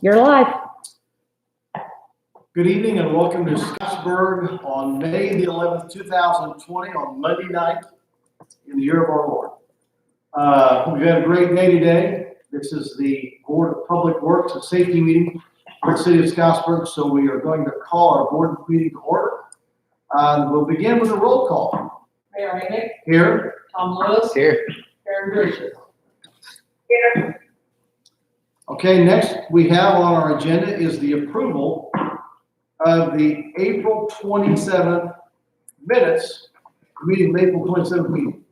You're live. Good evening and welcome to Scottsburg on May the 11th, 2020, on Monday night in the year of our Lord. We've had a great day today. This is the Board of Public Works and Safety meeting for the City of Scottsburg, so we are going to call our board meeting to order. We'll begin with a roll call. Mayor Amick, Here. Tom Lewis, Here. Karen Bridges. Okay, next we have on our agenda is the approval of the April 27th minutes, meeting, April 27th meeting.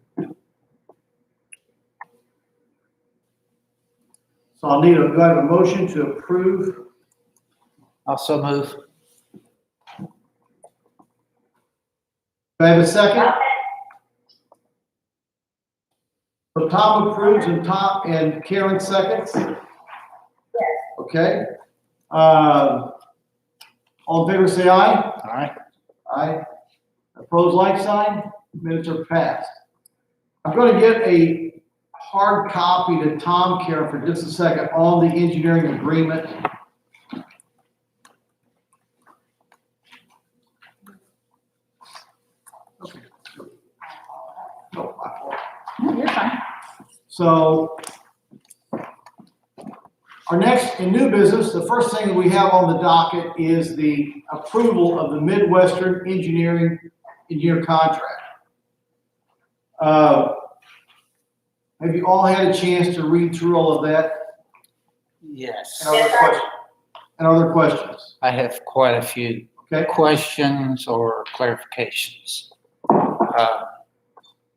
So I'll need do I have a motion to approve? Also move. Do I have a second? So Tom approves and Karen seconds? Okay. All in favor say aye. All right. Aye. Opposed, like sign. Minutes are passed. I'm going to get a hard copy to Tom, Karen, for just a second on the engineering agreement. Okay. No, my fault. You're fine. So our next in new business, the first thing that we have on the docket is the approval of the Midwestern engineer contract. Have you all had a chance to read through all of that? Yes. And other questions? I have quite a few Okay. questions or clarifications.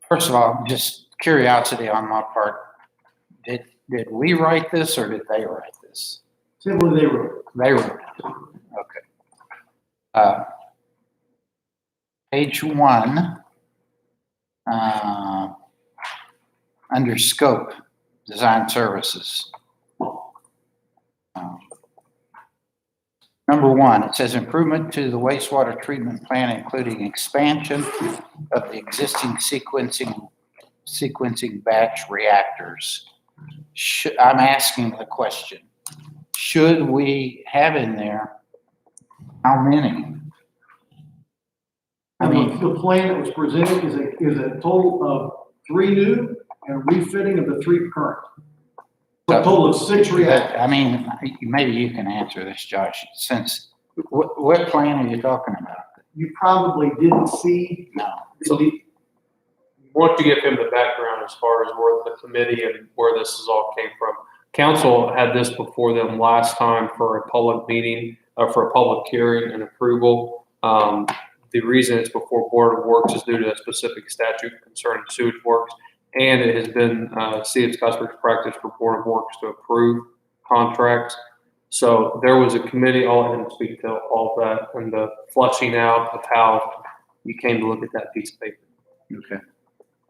First of all, just curiosity on my part. Did we write this or did they write this? Simply they wrote. They wrote it. Okay. Page 1, under scope, design services. Number 1, it says improvement to the wastewater treatment plant, including expansion of the existing sequencing batch reactors. I'm asking the question, should we have in there how many? I mean, the plan that was presented is a total of 3 new and refitting of the 3 current. So a total of 6 reactors. I mean, maybe you can answer this, Josh, since, what plan are you talking about? You probably didn't see. No. Want to give him the background as far as where the committee and where this is all came from. Council had this before them last time for a public meeting, for a public hearing and approval. The reason it's before Board of Works is due to a specific statute concerning sewage works, and it has been City of Scottsburg's practice for Board of Works to approve contracts. So there was a committee, I'll let him speak to all of that and the flushing out of how you came to look at that piece of paper. Okay.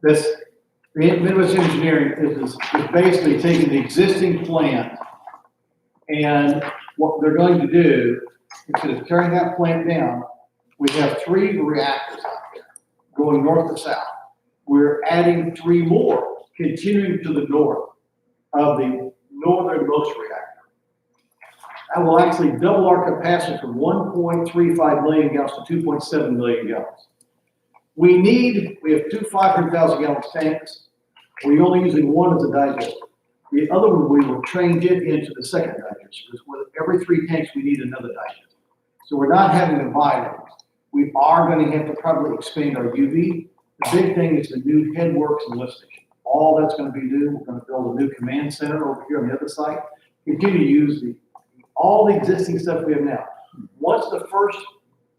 The Midwest Engineering is basically taking the existing plant, and what they're going to do, instead of tearing that plant down, we have 3 reactors out there going north to south. We're adding 3 more, continuing to the north of the northernmost reactor. That will actually double our capacity from 1.35 million gallons to 2.7 million gallons. We have 2 500,000 gallon tanks. We're only using 1 as a digester. The other one, we will change it into the second digester. Because with every 3 tanks, we need another digester. So we're not having to buy those. We are going to have to probably expand our UV. The big thing is the new headworks and lift station. All that's going to be new. We're going to build a new command center over here on the other side. Continue to use all the existing stuff we have now. Once the first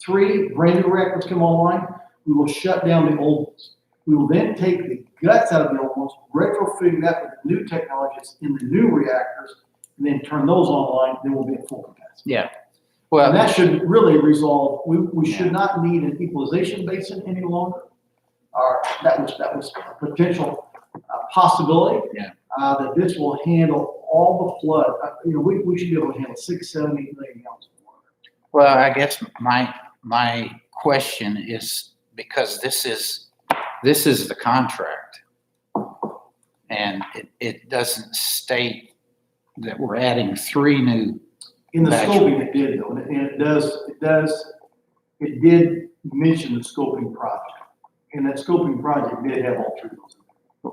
3 brand new reactors come online, we will shut down the old ones. We will then take the guts out of the old ones, retrofitting that with the new technologies in the new reactors, and then turn those online. Then we'll be at full capacity. Yeah. Well, And that should really resolve. We should not need an equalization basin any longer. That was a potential possibility. Yeah. That this will handle all the flood. We should be able to handle 6, 7, 8 million gallons of water. well, I guess my question is, because this is the contract, and it doesn't state that we're adding 3 new In the That's- scoping it did though, and it did mention the scoping project. And that scoping project did have all three of those.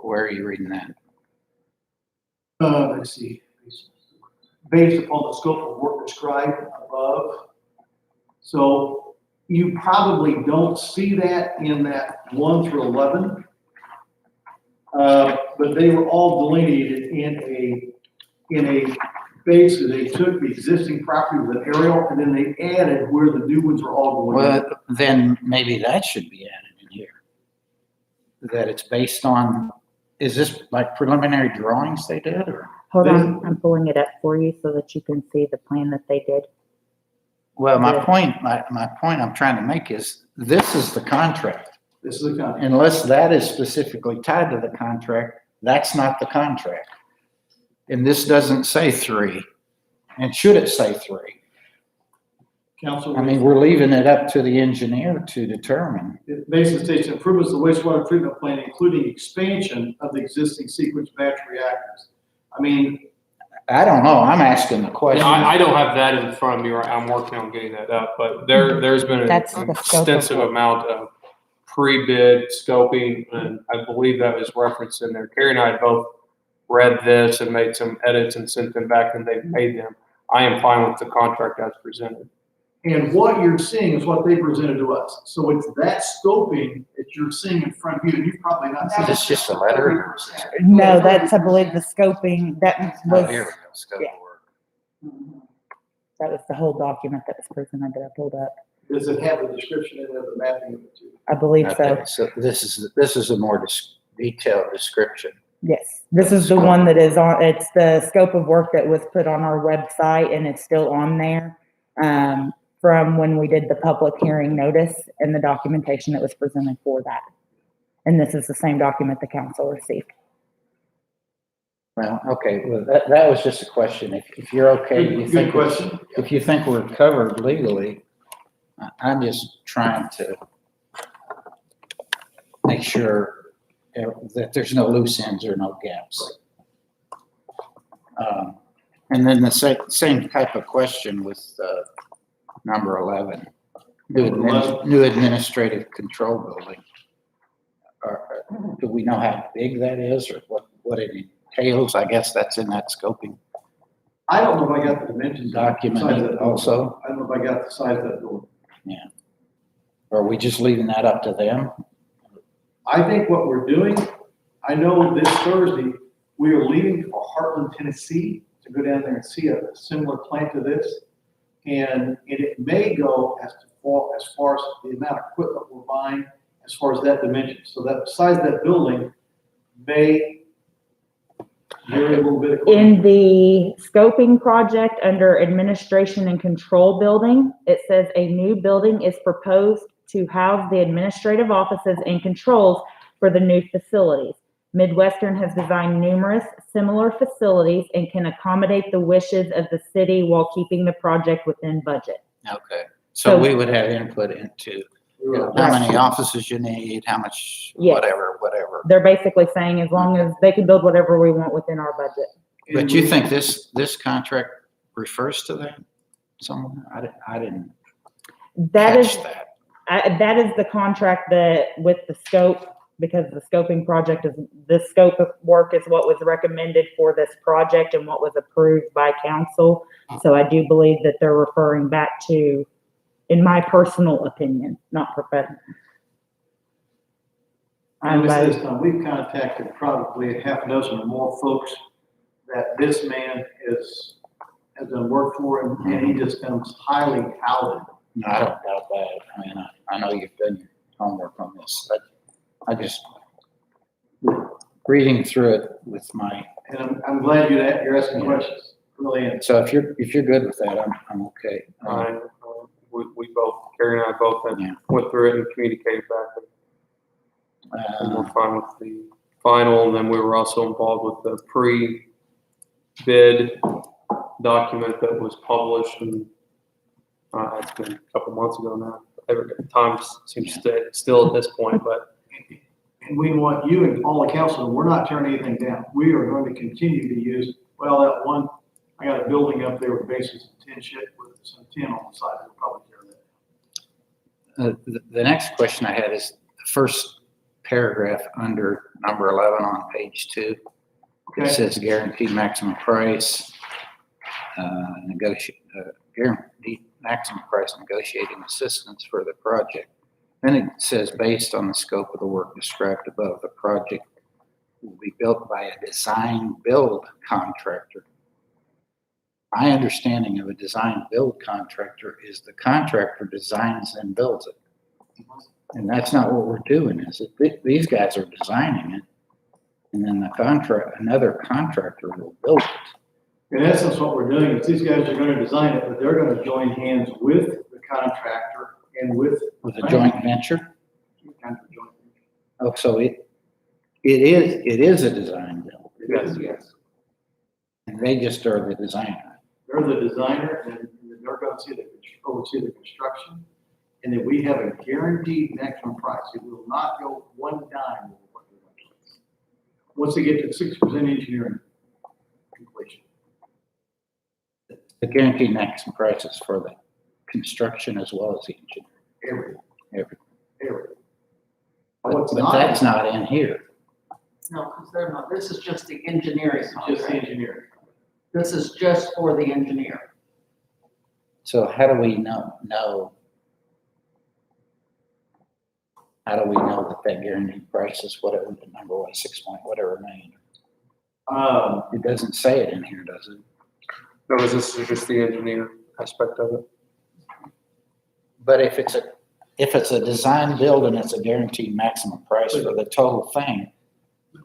Where are you reading that? Let's see, based upon the scope of work described above. So you probably don't see that in that 1 through 11. But they were all delineated in a, basically they took the existing property with an aerial and then they added where the new ones were all going. Well, then maybe that should be added in here. That it's based on, is this like preliminary drawings they did or? Hold on, I'm pulling it up for you so that you can see the plan that they did. Well, my Yeah. point I'm trying to make is this is the contract. This is the contract. Unless that is specifically tied to the contract, that's not the contract. And this doesn't say 3. And should it say 3? Council. I mean, we're leaving it up to the engineer to determine. It basically states improvements to the wastewater treatment plant, including expansion of the existing sequence batch reactors. I mean, I don't know. I'm asking the Yeah, question. I don't have that in front of me, right? I'm working on getting that up, but there's been an That's the scope of extensive work. amount of pre-bid scoping, and I believe that was referenced in there. Carrie and I both read this and made some edits and sent them back, and they paid them. I am fine with the contract as presented. and what you're seeing is what they presented to us. So it's that scoping that you're seeing in front of you, and you've probably not seen. Is this just a letter? No, that's, I believe, the scoping, that Oh, was, here we go. Scope of yeah. work. that was the whole document that was presented that I pulled up. Does it have a description in there of the mapping of it too? I believe so. Okay, so this is a more detailed description. Yes, this is the one that is on, it's the scope of work that was put on our website and it's still on there. From when we did the public hearing notice and the documentation that was presented for that. And this is the same document the council received. Well, okay, well, that was just a question. If you're okay, you Good think, question. if you think we're covered legally, I'm just trying to make sure that there's no loose ends or no gaps. And then the same type of question with, number 11, new administrative control building. Do we know how big that is or what it entails? I guess that's in that scoping I don't know if I got the dimensions. document also. I don't know if I got the size of that building. Or are we just leaving that up to them? I think what we're doing, I know this Thursday, we are leaving for Heartland, Tennessee to go down there and see a similar plant to this. And it may go as far as the amount of equipment we're buying, as far as that dimension. So that size of that building may vary a little bit. In the scoping project under administration and control building, it says a new building is proposed to house the administrative offices and controls for the new facilities. Midwestern has designed numerous similar facilities and can accommodate the wishes of the city while keeping the project within budget. Okay, so we would have input into how many offices you need, how much, Yes. whatever. They're basically saying as long as they can build whatever we want within our budget. But you think this contract refers to that somewhere? I didn't That is, catch that. that is the contract that with the scope, because the scoping project is, the scope of work is what was recommended for this project and what was approved by council. So I do believe that they're referring back to, in my personal opinion, not professional. And this time, we've contacted probably a half dozen or more folks that this man has done work for him, and he just comes highly touted. No, I don't doubt that. I mean, I know you've done your homework on this, but I just, reading through it with my, And I'm glad you're asking questions, really am. so if you're good with that, I'm okay. We both, Carrie and I both had Yeah. went through it and communicated back, and Uh, we're fine with the final, and then we were also involved with the pre-bid document that was published, and it's been a couple months ago now. Every time seems to stay still at this point, but And we want you and all the council, we're not turning anything down. We are going to continue to use, well, that one, I got a building up there with basically some tin shit with some tin on the side. They'll probably tear that. The next question I had is the first paragraph under number 11 on page 2. It Okay, says guaranteed maximum price, guaranteed maximum price negotiating assistance for the project. Then it says based on the scope of the work described above, the project will be built by a design build contractor. My understanding of a design build contractor is the contractor designs and builds it. And that's not what we're doing, is it? These guys are designing it, and then another contractor will build it. in essence, what we're doing is these guys are gonna design it, but they're gonna join hands with the contractor and with. With a joint venture? Kind of joint venture. Oh, so it is a design build, Yes, yes. and they just are the designer. They're the designer, and they're gonna oversee the construction, and then we have a guaranteed maximum price. It will not go one dime over what they're going to do. Once they get to 60% engineering completion. The guaranteed maximum price is for the construction as well as the engineering. Everything. What's But not, that's not in here. No, because they're not, this is just the engineering just the contract. engineering. This is just for the engineer. So how do we know? How do we know that guaranteed price is whatever the number was, 6 point whatever million? It doesn't say it in here, does it? No, this is just the engineer aspect of it. But if it's a design build and it's a guaranteed maximum price for the total thing,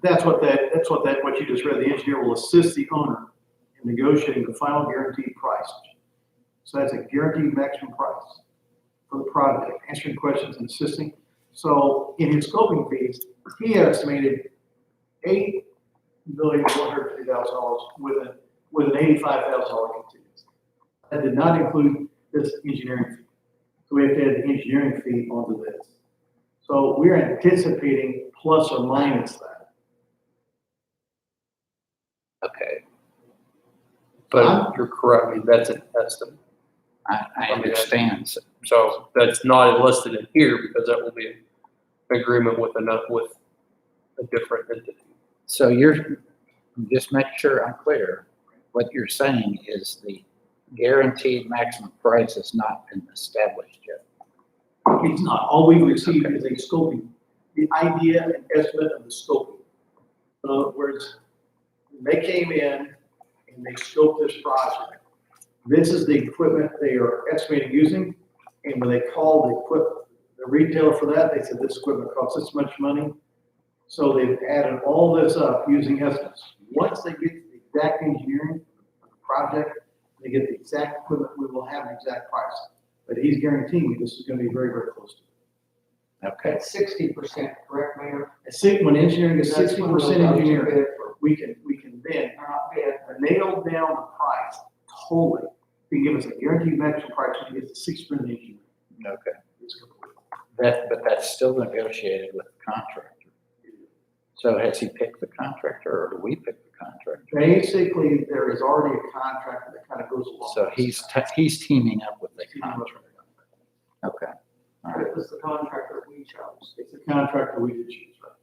That's what you just read. The engineer will assist the owner in negotiating the final guaranteed price. So that's a guaranteed maximum price for the project, answering questions and assisting. So in his scoping fees, he estimated $8,150,000 with an $85,000 contingency. That did not include this engineering fee. So we have to add the engineering fee onto this. So we're anticipating plus or minus that. okay, But you're correct, I mean, that's an estimate. I understand. So that's not listed in here because that will be an agreement with a different entity. So just make sure I'm clear. What you're saying is the guaranteed maximum price has not been established yet. It's not. All we received is a scoping, the idea and estimate of the scoping. In other words, they came in and they scoped this project. This is the equipment they are estimating using, and when they called the retailer for that, they said this equipment costs this much money. So they've added all this up using estimates. Once they get the exact engineering of the project, they get the exact equipment, we will have an exact price. But he's guaranteeing me this is gonna be very, very close to it. Okay, At 60%, correct, Mayor? When engineering is That's when 60% they'll go to engineering, bid for- we can then Not bid. nail down the price totally. They give us a guaranteed maximum price when it gets to 6% engineering. okay. It's complete. But that's still negotiated with the contractor. So has he picked the contractor or do we pick the contractor? Basically, there is already a contract that kind of goes along. So with he's teaming up with the this. contractor. Okay. All But right. it was the contractor we chose. It's a contractor we did choose, right?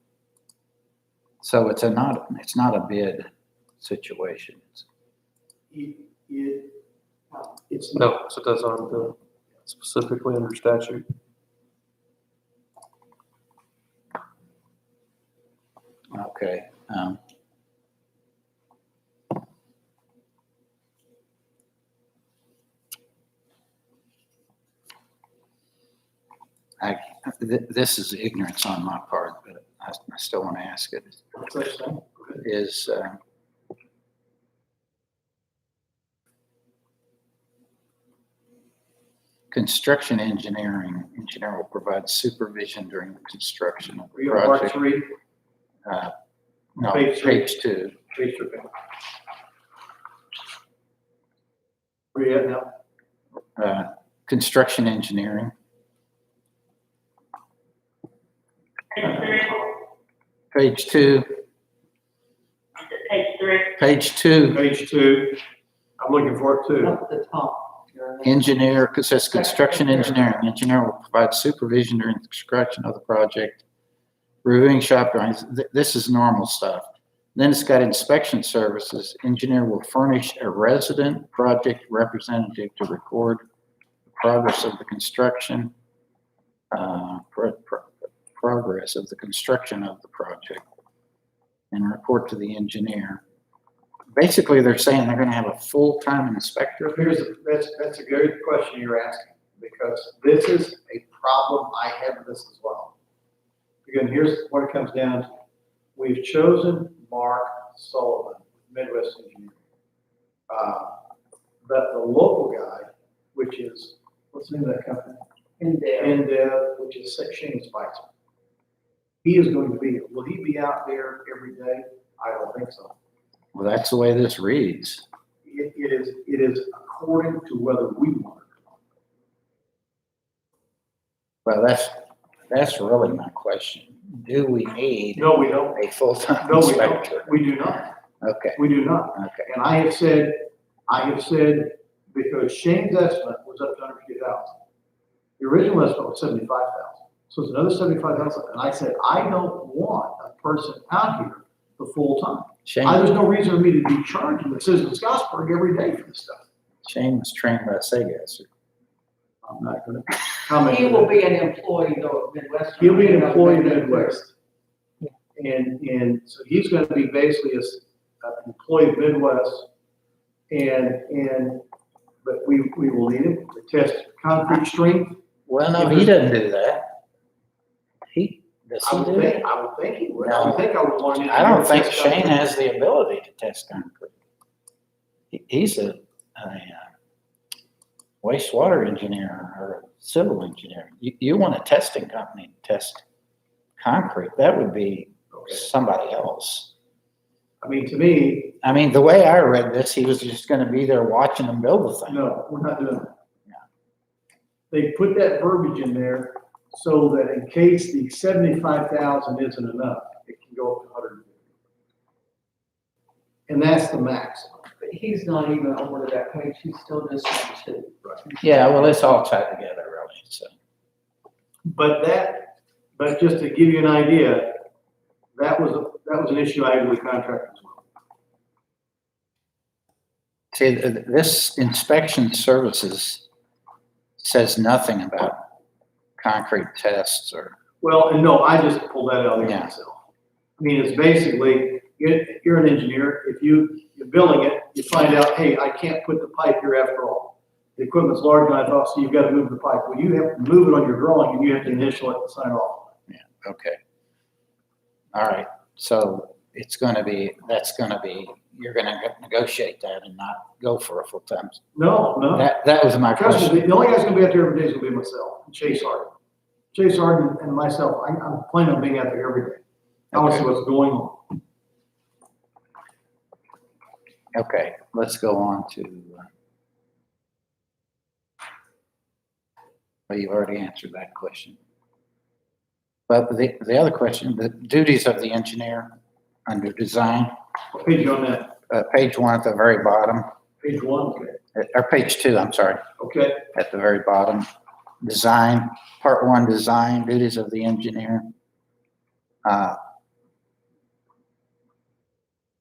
So it's not a bid situation. It's No, so it doesn't do it specifically under statute. Okay. This is ignorance on my part, but I still want to ask it. such thing. Is construction engineer will provide supervision during the construction of Are the you on part project. 3? No, Page three. page 2. Page 3. Where you at now? Construction engineering. Page 2. Page 3. Page 2. Page 2. I'm looking for it too. Up at the top. Engineer, because it says construction engineering, engineer will provide supervision during the construction of the project, reviewing shop drawings. This is normal stuff. Then it's got inspection services. Engineer will furnish a resident project representative to record the progress of the construction, progress of the construction of the project, and report to the engineer. Basically, they're saying they're gonna have a full-time inspector. That's a good question you're asking, because this is a problem I have with this as well. Again, here's what it comes down to. We've chosen Mark Sullivan, Midwest Engineering. But the local guy, which is, what's the name of that company? In there. NDEV, which is Shane Spicer. He is going to be, will he be out there every day? I don't think so. Well, that's the way this reads. It is according to whether we want it. Well, that's really my question. Do we need No, we don't. a full-time No, we inspector? don't. We do not. Okay, We do not. okay. And I have said, because Shane's estimate was up to 150,000. The original estimate was 75,000. So it's another 75,000. And I said, I don't want a person out here the full time. Shane, There's no reason for me to be charging the citizens of Scottsburg every day for this stuff. Shane was trained by Segasser. I'm not gonna comment. He will be an employee though of Midwest. He'll be an employee of Midwest. And so he's gonna be basically an employee of Midwest. But we will need him to test concrete strength. Well, no, he doesn't do that. Does I he would do think, that? I would think he would. No. I would think I would want him. I don't think Shane has the ability to test concrete. He's a wastewater engineer or a civil engineer. You want a testing company to test concrete, that would be somebody else. I mean, to me, I mean, the way I read this, he was just gonna be there watching them build the thing. no, we're not doing that. Yeah. They put that verbiage in there so that in case the 75,000 isn't enough, it can go up to 150. And that's the maximum. But he's not even over to that page, he's still just on two. Yeah, well, it's all tied together really, so. But just to give you an idea, that was an issue I had with the contractor as well. See, this inspection services says nothing about concrete tests or, Well, and no, I just pulled that out of there Yeah. myself. I mean, it's basically, you're an engineer, if you're building it, you find out, hey, I can't put the pipe here after all. The equipment's large enough, so you've got to move the pipe. Well, you have to move it on your drawing and you have to initial it and sign off. okay. All right, so that's gonna be, you're gonna negotiate that and not go for a full-time. No. That was my Trust question. me, the only guy's gonna be out there every day is gonna be myself, and Chase Harden. Chase Harden and myself, I'm planning on being out there every day. I want to see what's going on. Okay, let's go on to, well, you've already answered that question. But the other question, the duties of the engineer under design, What page you on that? page 1 at the very bottom, Page 1, okay. or page 2, I'm sorry, Okay, at the very bottom. Design, part 1, design, duties of the engineer.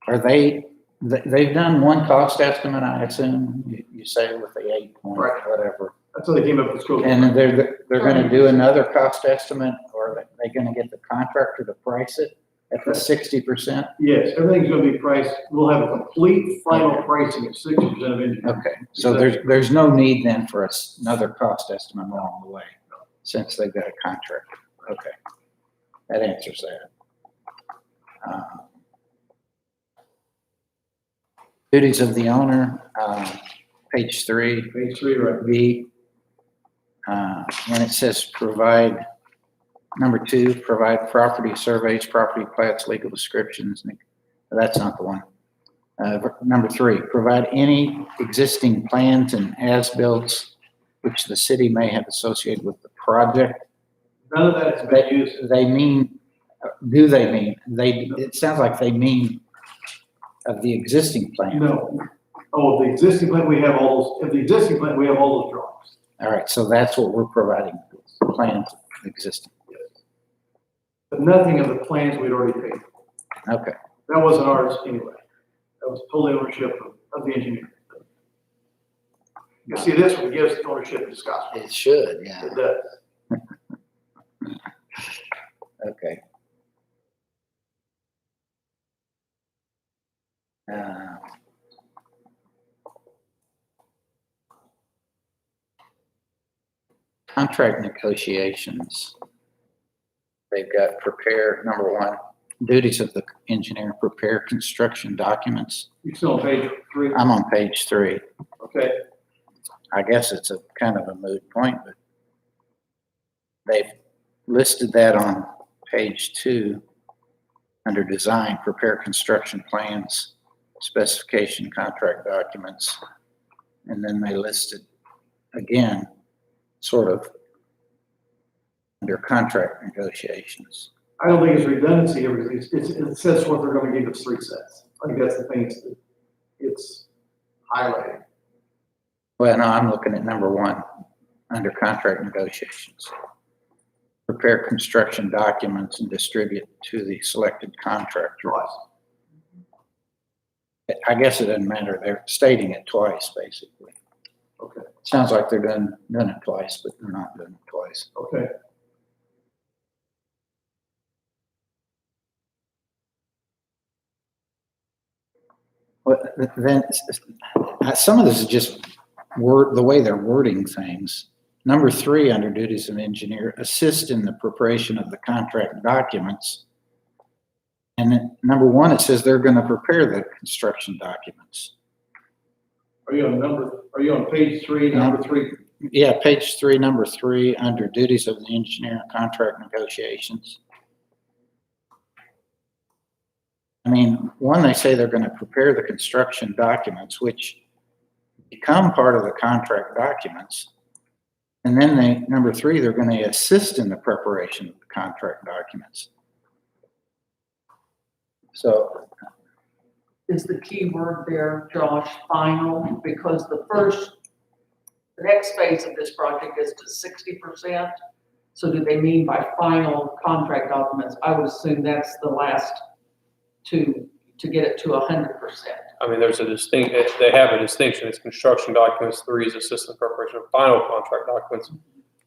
They've done one cost estimate, I assume, you say with the 8 point, Right. whatever. that's how they came up with scope. And they're gonna do another cost estimate, or are they gonna get the contractor to price it at the 60%? Yes, everything's gonna be priced, we'll have a complete final pricing at 60% of engineering. Okay, so there's no need then for another cost estimate along the way, since they've got a contractor. Okay, that answers that. Duties of the owner, page 3, Page 3, right. B. When it says provide, number 2, provide property surveys, property plats, legal descriptions. That's not the one. Number 3, provide any existing plans and as-built which the city may have associated with the project. None of that has been used. It sounds like they mean of the existing plan. No, Oh, the existing plant, we have all those, if the existing plant, we have all those drawings. All right, so that's what we're providing, plans existing. But nothing of the plans we'd already paid. Okay, That wasn't ours anyway. That was totally ownership of the engineer. You see, this one gives ownership to Scottsville. it should, yeah, It does. okay. Uh, Contract negotiations. They've got prepare, number one, duties of the engineer, prepare construction documents. You still on page 3? I'm on page 3. Okay. I guess it's a kind of a moot point, but they've listed that on page 2 under design, prepare construction plans, specification, contract documents. And then they listed again, sort of under contract negotiations. I don't think it's redundancy here because it says what they're gonna give us 3 sets. I think that's the thing it's highlighting. Well, no, I'm looking at number 1 under contract negotiations. Prepare construction documents and distribute to the selected contractor. Twice. I guess it doesn't matter. They're stating it twice, basically. Okay, Sounds like they're doing it twice, but they're not doing it twice. okay. Well, then, some of this is just the way they're wording things. Number 3, under duties of engineer, assist in the preparation of the contract documents. And then number 1, it says they're gonna prepare the construction documents. Are you on page 3, number 3? Yeah, page 3, number 3, under duties of the engineer and contract negotiations. I mean, 1, they say they're gonna prepare the construction documents, which become part of the contract documents. And then number 3, they're gonna assist in the preparation of the contract documents. So, Is the key word there, Josh, final? Because the next phase of this project is to 60%. So do they mean by final contract documents? I would assume that's the last to get it to 100%. I mean, there's a they have a distinction. It's construction documents. 3 is assistant preparation of final contract documents. Like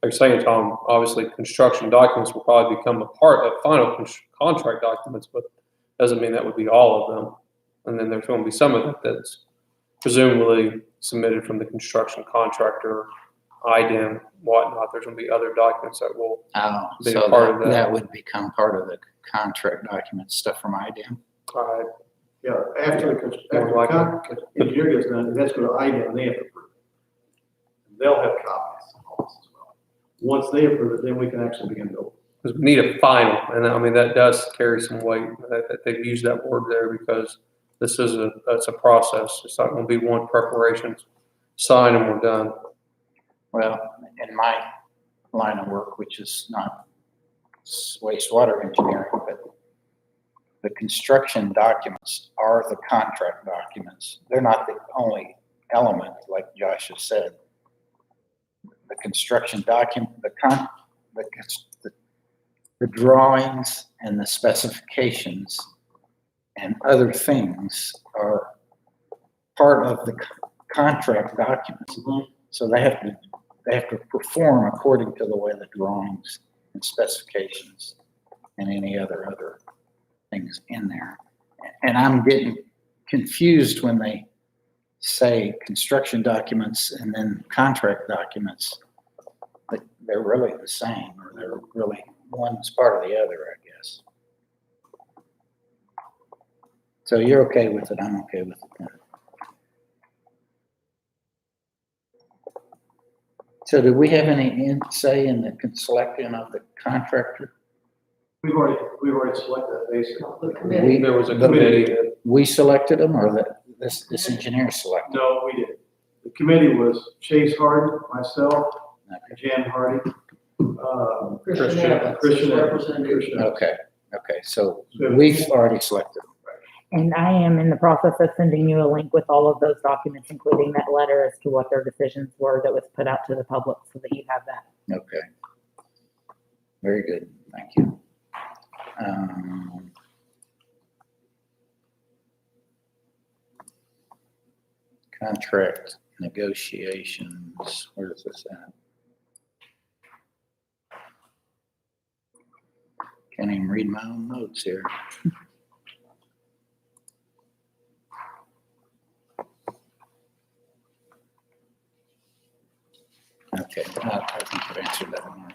you're saying, Tom, obviously construction documents will probably become a part of final contract documents, but doesn't mean that would be all of them. And then there's going to be some of it that's presumably submitted from the construction contractor, IDEM, whatnot. There's going to be other documents that will be a so part of that. that would become part of the contract documents, stuff from IDEM. Yeah, after the engineer gets done, that's going to IDEM, and they have to approve it. They'll have copies of all this as well. Once they approve it, then we can actually begin building. Because we need a final, and I mean, that does carry some weight, that they've used that word there because this is it's a process. It's not going to be one preparation, sign and we're done. Well, in my line of work, which is not wastewater engineering, but the construction documents are the contract documents. They're not the only element, like Josh has said. The construction document, the drawings and the specifications and other things are part of the contract documents. Mm-hmm. So they have to perform according to the way the drawings and specifications and any other things in there. And I'm getting confused when they say construction documents and then contract documents, but they're really the same, or they're really one's part of the other, I guess. So you're okay with it, I'm okay with it. So do we have any say in the selection of the contractor? We've already selected that basically. The committee. There was a committee that We selected them, or this engineer selected? No, we didn't. The committee was Chase Harden, myself, Jan Hardy, Christian Christian. Evans, Christian Evans. representative. Christian Evans. Okay, so we've already selected them. And I am in the process of sending you a link with all of those documents, including that letter as to what their decisions were that was put out to the public so that you have that. Okay. Very good, thank you. Contract negotiations, where is this at? Can't even read my own notes here. Okay, I think I've answered that one.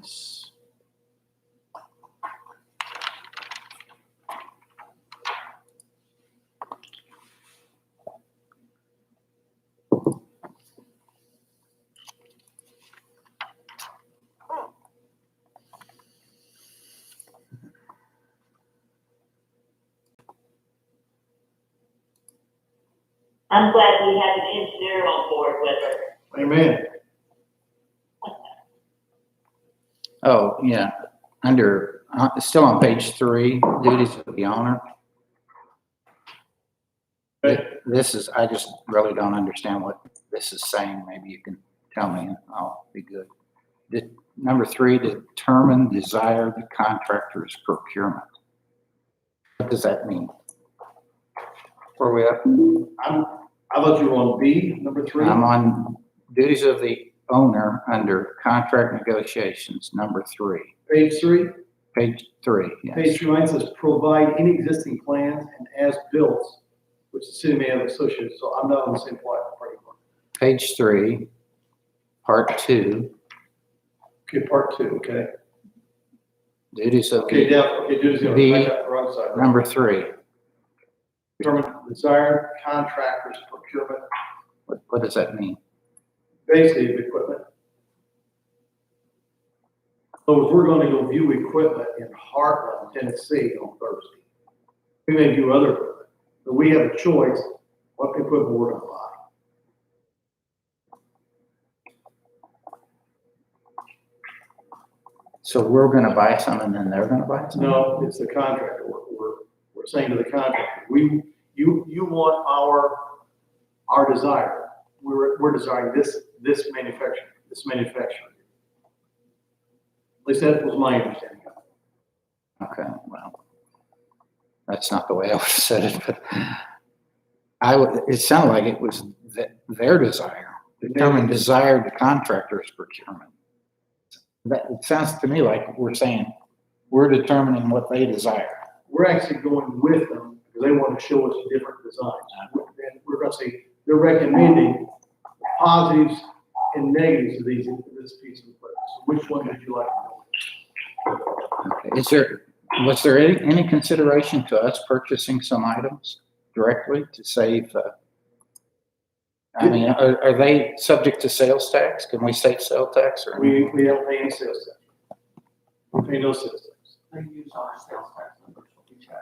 Yes. I'm glad we have an engineer on board with us. Amen. Oh, yeah, under, still on page 3, duties of the owner. Okay. This is, I just really don't understand what this is saying. Maybe you can tell me and I'll be good. Number 3, determine desired contractor's procurement. What does that mean? Where we at? I thought you were on B, number 3. I'm on duties of the owner under contract negotiations, number 3. Page 3. Page 3, yes. Page 3 says provide any existing plans and as-built, which the city may have associated, so I'm not on the same part anymore. Page 3, part 2, Okay, part 2, okay. duties of Okay, the, down, okay, do this, B, I got the wrong side. number 3. Determine desired contractor's procurement, What does that mean? basically of equipment. So if we're gonna go view equipment in Heartland, Tennessee on Thursday, we may view other equipment, but we have a choice what equipment we're gonna buy. So we're gonna buy some and then they're gonna buy some? No, it's the contractor. We're saying to the contractor, you want our desire. We're desiring this manufacturer. At least that was my understanding of it. Okay, well, that's not the way I would have said it, but it sounded like it was their desire, determine desired contractor's procurement. It sounds to me like we're saying, we're determining what they desire. We're actually going with them because they want to show us different designs. And we're going to say, they're recommending positives and negatives of this piece of equipment. So which one would you like to know? Okay. Was there any consideration to us purchasing some items directly to save? I mean, are they subject to sales tax? Can we save sales tax or? We don't pay any sales tax. We pay no sales tax. They use our sales tax numbers, we check.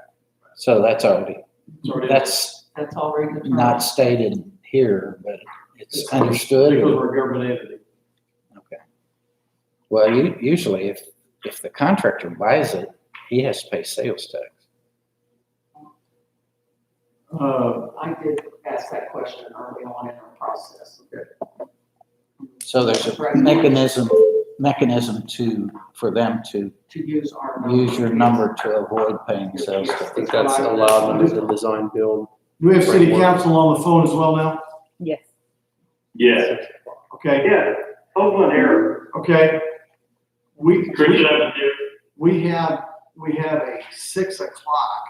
So that's already, It's already- that's That's already determined. not stated here, but it's understood. Because we're a government entity. Okay. Well, usually if the contractor buys it, he has to pay sales tax. I did ask that question early on in our process. So there's a mechanism for them to To use our. use your number to avoid paying sales I tax. think that's allowed under the design build. Do we have city council on the phone as well now? Yes. Yeah, Okay, yeah, Oakland Air, okay. We Chris Avenue. we have a 6 o'clock.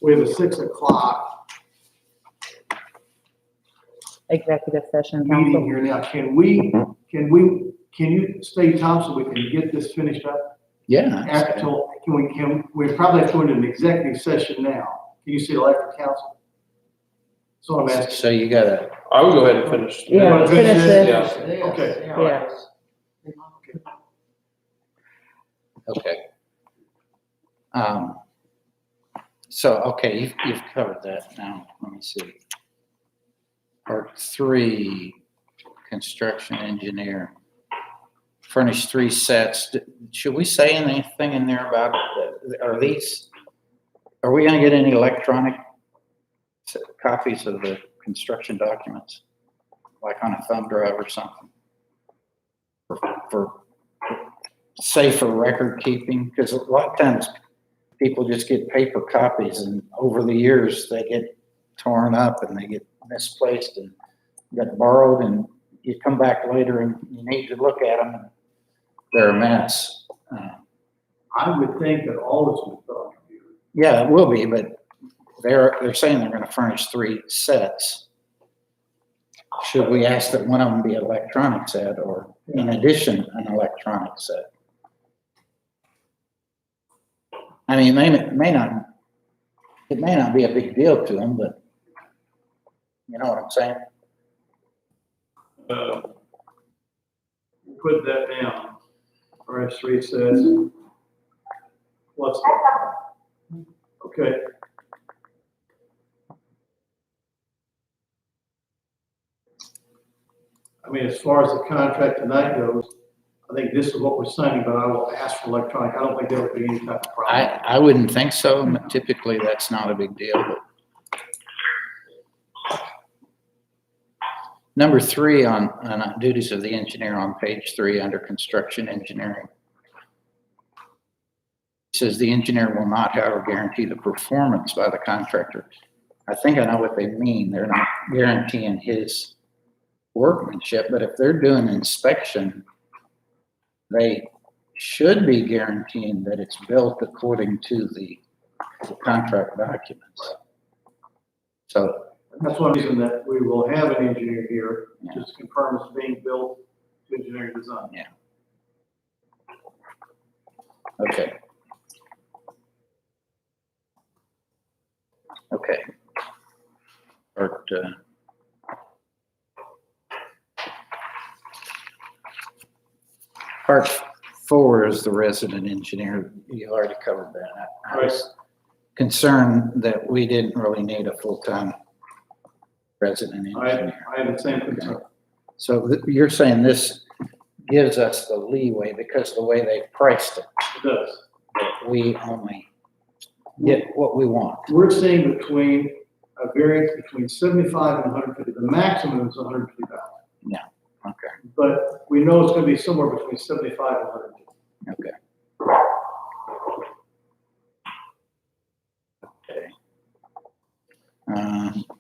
We have a 6 o'clock Executive session, meeting council. here now. Can you stay, Tom, so we can get this finished up? Yeah. After, we probably have to go into an executive session now. Can you see till after council? So I'm asking. So you gotta, I would go ahead and finish. Yeah, wanna finish finish this. Yeah. It is, Okay. Yeah. okay. So, okay, you've covered that now. Let me see. Part 3, construction engineer. Furnish 3 sets. Should we say anything in there about, are we gonna get any electronic copies of the construction documents? Like on a thumb drive or something? For safer record keeping? Because a lot of times people just get paper copies and over the years they get torn up and they get misplaced and get borrowed, and you come back later and you need to look at them and they're a mess. I would think that all this was done on computer. Yeah, it will be, but they're saying they're gonna furnish 3 sets. Should we ask that one of them be an electronic set, or in addition, an electronic set? I mean, it may not be a big deal to them, but you know what I'm saying? Put that down. RS3 says, what's that? Okay. I mean, as far as the contract tonight goes, I think this is what we're signing, but I will ask for electronic. I don't think there would be any type of problem. I wouldn't think so. Typically, that's not a big deal, but. Number 3 on duties of the engineer on page 3 under construction engineering. It says the engineer will not, however, guarantee the performance by the contractor. I think I know what they mean. They're not guaranteeing his workmanship, but if they're doing inspection, they should be guaranteeing that it's built according to the contract documents. So That's one reason that we will have an engineer here, just to confirm it's being built to engineering design. Okay. Okay. Part 4 is the resident engineer. You already covered that. I was concerned that we didn't really need a full-time resident engineer. I have the same concern. So you're saying this gives us the leeway because of the way they priced it. It does. We only get what we want. We're seeing between a variance between 75 and 150. The maximum is 150,000. Yeah, okay, But we know it's going to be somewhere between 75 and 150. okay. Okay.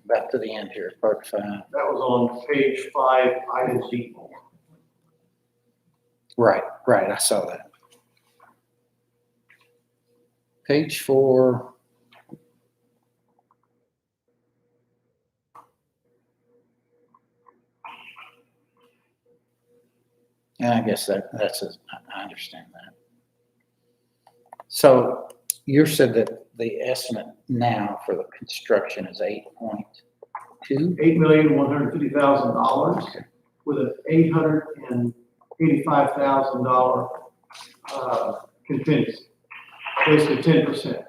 Back to the end here, part 5. That was on page 5, item D. Right, I saw that. Page 4. And I guess I understand that. So you said that the estimate now for the construction is 8.2? $8,150,000 with an $885,000 contingency, basically 10%.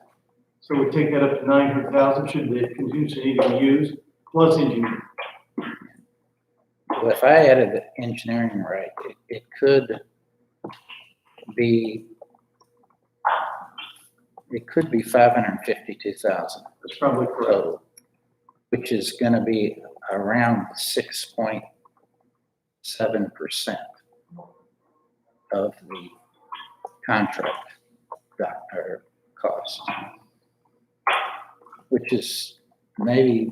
So we take that up to 900,000 should the contingency need to be used, plus engineering. Well, if I added the engineering right, it could be 552,000 That's probably correct. total, which is going to be around 6.7% of the contract cost, which is maybe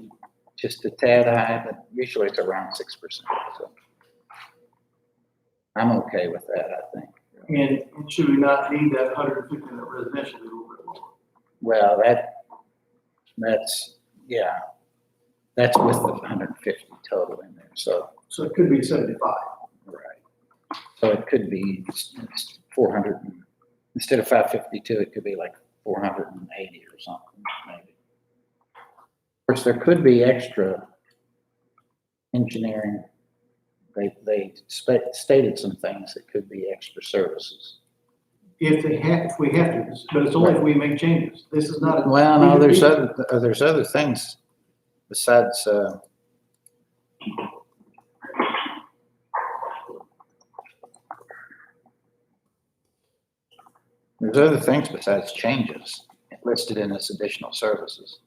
just a tad high, but usually it's around 6%. So I'm okay with that, I think. And should we not need that 150 in the residential, a little bit lower? Well, that's with the 150 total in there. So So it could be 75. right. So it could be 400 instead of 552. It could be like 480 or something maybe. Of course, there could be extra engineering. They stated some things that could be extra services. If we have to, but it's only if we make changes. This is not. Well, no, there's other things besides There's other things besides changes listed in this additional services.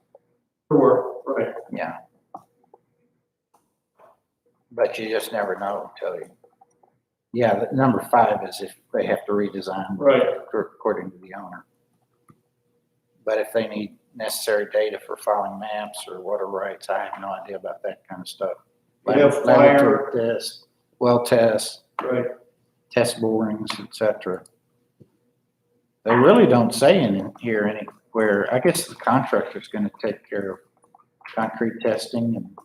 Sure, right. Yeah. But you just never know until you, yeah, the number 5 is if they have to redesign. Right. According to the owner. But if they need necessary data for filing maps or water rights, I have no idea about that kind of stuff. We have fire. Laboratory tests, well tests, Right. test borings, etc. They really don't say in here anywhere. I guess the contractor's gonna take care of concrete testing and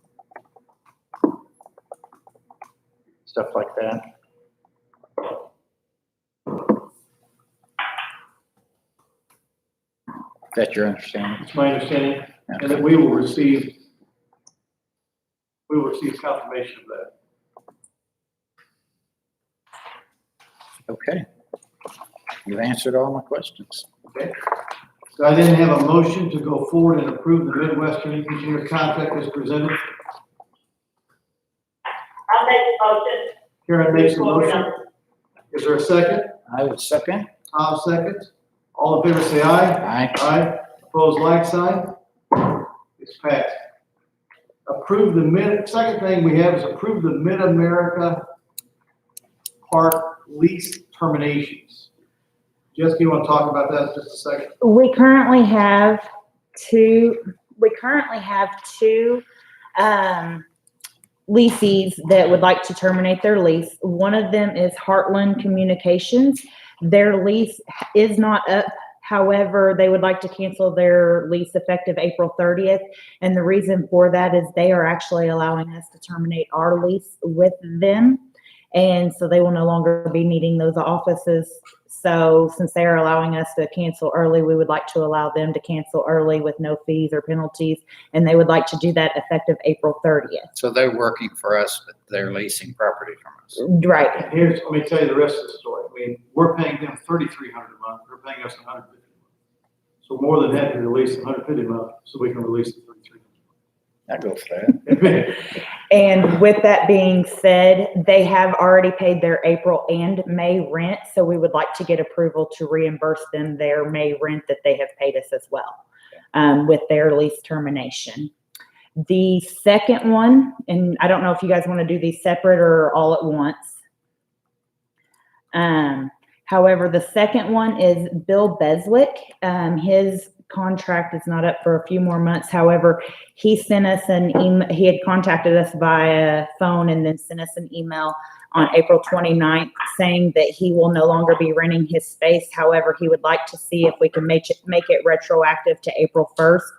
stuff like that. Is that your understanding? It's my understanding, and that we will receive confirmation of that. Okay. You've answered all my questions. Okay. So I then have a motion to go forward and approve the Midwestern Engineer contract as presented. I'll make the motion. Karen makes a motion. Is there a second? I would second. Tom seconds. All in favor, say aye. Aye. Aye. Opposed, like sign. It's passed. Approve the second thing we have is approve the Mid-America Park lease terminations. Jessica, you want to talk about that just a second? We currently have two leases that would like to terminate their lease. One of them is Heartland Communications. Their lease is not up. However, they would like to cancel their lease effective April 30th. And the reason for that is they are actually allowing us to terminate our lease with them. And so they will no longer be needing those offices. So since they are allowing us to cancel early, we would like to allow them to cancel early with no fees or penalties. And they would like to do that effective April 30th. So they're working for us, but they're leasing property from us. Right. And here's, let me tell you the rest of the story. I mean, we're paying them $3,300 a month. They're paying us $150 a month. So more than happy to release $150 a month so we can release the $3,300. I go for that. And with that being said, they have already paid their April and May rent. So we would like to get approval to reimburse them their May rent that they have paid us as well, with their lease termination. The second one, and I don't know if you guys want to do these separate or all at once. However, the second one is Bill Beswick. His contract is not up for a few more months. However, he sent us an email. He had contacted us via phone and then sent us an email on April 29th saying that he will no longer be renting his space. However, he would like to see if we can make it retroactive to April 1st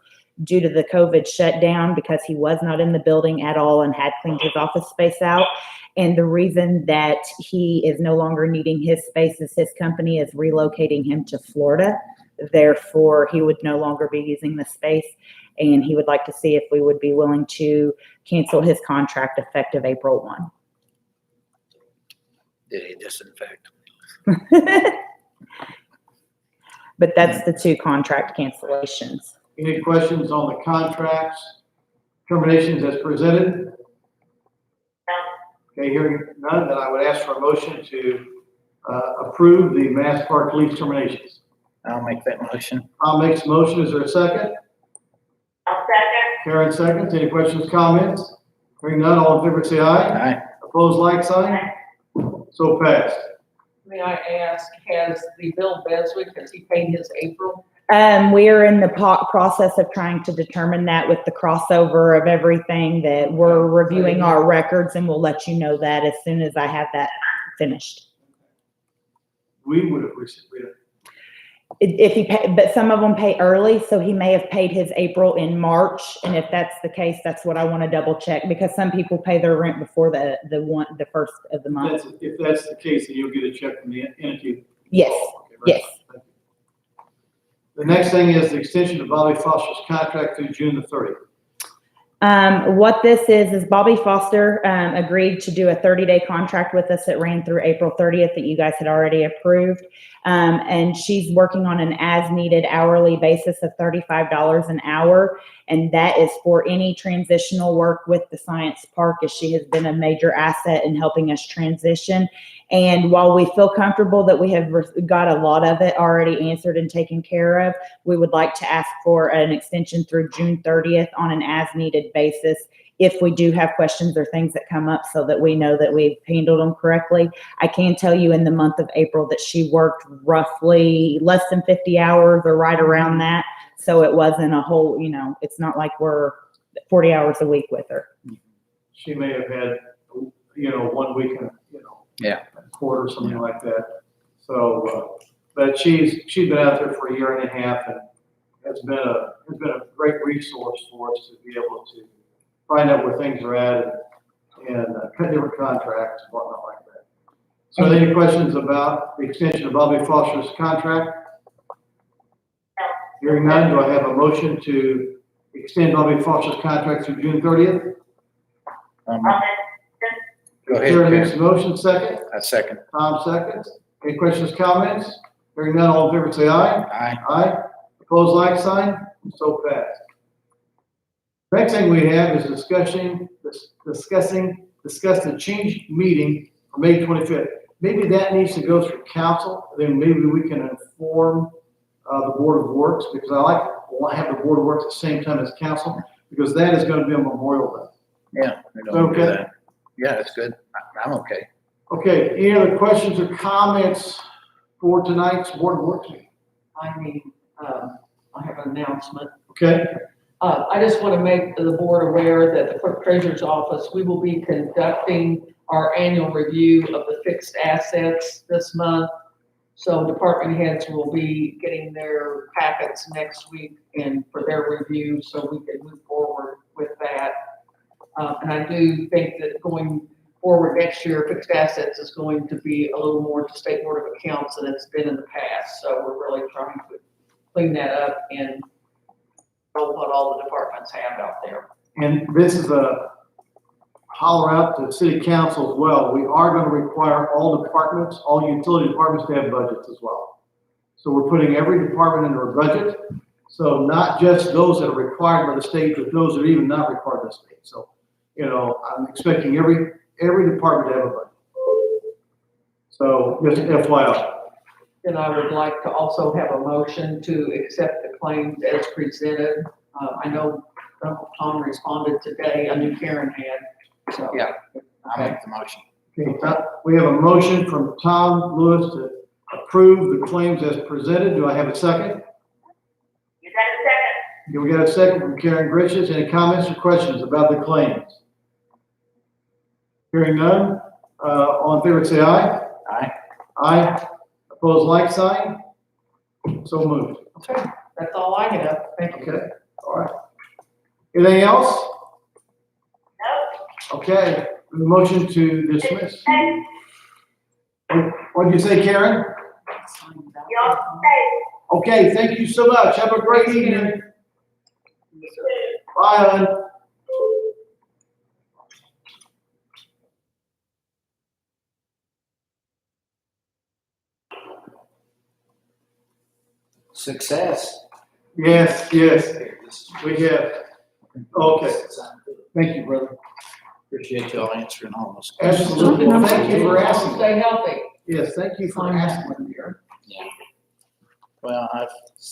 due to the COVID shutdown, because he was not in the building at all and had cleaned his office space out. And the reason that he is no longer needing his space is his company is relocating him to Florida. Therefore, he would no longer be using the space, and he would like to see if we would be willing to cancel his contract effective April 1. Did he disinfect? But that's the two contract cancellations. Any questions on the contracts, terminations as presented? Okay, hearing none, then I would ask for a motion to approve the Mass Park lease terminations. I'll make that motion. Tom makes a motion. Is there a second? I'll second. Karen seconds. Any questions, comments? Hearing none, all in favor say aye. Aye. Opposed, like sign. So passed. May I ask, has the Bill Beswick, has he paid his April? We are in the process of trying to determine that with the crossover of everything, that we're reviewing our records, and we'll let you know that as soon as I have that finished. We would have received it. If he pay, but some of them pay early, so he may have paid his April in March. And if that's the case, that's what I want to double check, because some people pay their rent before the first of the month. If that's the case, then you'll get a check from the entity. Yes, Okay, very yes. well. Thank you. The next thing is the extension of Bobby Foster's contract through June the 30th. What this is Bobby Foster, agreed to do a 30-day contract with us that ran through April 30th that you guys had already approved. And she's working on an as-needed hourly basis of $35 an hour. And that is for any transitional work with the science park, as she has been a major asset in helping us transition. And while we feel comfortable that we have got a lot of it already answered and taken care of, we would like to ask for an extension through June 30th on an as-needed basis if we do have questions or things that come up, so that we know that we've handled them correctly. I can tell you in the month of April that she worked roughly less than 50 hours or right around that. So it wasn't a whole, it's not like we're 40 hours a week with her. She may have had, 1 week, Yeah. a quarter, something like that. So, but she's been out there for a year and a half and has been a great resource for us to be able to find out where things are at and cut different contracts and whatnot like that. So any questions about the extension of Bobby Foster's contract? Hearing none, do I have a motion to extend Bobby Foster's contract through June 30th? Go ahead, Chair makes Karen. the motion, second. A second. Tom seconds. Any questions, comments? Hearing none, all in favor say aye. Aye. Aye. Opposed, like sign. So passed. Next thing we have is discuss the change meeting for May 25th. Maybe that needs to go through council, then maybe we can inform the Board of Works, because I like to have the Board of Works at the same time as council, because that is going to be on Memorial Day. Yeah. we don't do Okay. that. Yeah, that's good. I'm okay. Okay, any other questions or comments for tonight's Board of Works meeting? I have an announcement. Okay, I just want to make the board aware that the clerk treasurer's office, we will be conducting our annual review of the fixed assets this month. So department heads will be getting their packets next week and for their review, so we can move forward with that. And I do think that going forward next year, fixed assets is going to be a little more to State Board of Accounts than it's been in the past. So we're really trying to clean that up and know what all the departments have out there. and this is a holler out to city council as well. We are going to require all departments, all utility departments to have budgets as well. So we're putting every department into a budget. So not just those that are required by the state, but those that are even not required by the state. So, I'm expecting every department to have a budget. So just FYI. Then I would like to also have a motion to accept the claims as presented. I know Uncle Tom responded today, I knew Karen had, so. Yeah. I'll make the motion. Okay, we have a motion from Tom Lewis to approve the claims as presented. Do I have a second? You got a second? Okay, we got a second from Karen Gritches. Any comments or questions about the claims? Hearing none, all in favor say aye. Aye. Aye. Opposed, like sign. So moved. Okay, that's all I have. Thank you. Okay, all right. Anything else? No? Okay, motion to dismiss. Hey, What did you say, Karen? y'all stay. Okay, thank you so much. Have a great evening. Bye, hon. Success. Yes, we have. Okay, thank you, brother. Appreciate y'all answering all those questions. Absolutely. Well, thank you for asking. Stay healthy. Yes, thank you for Sign that asking. one here. Well, I've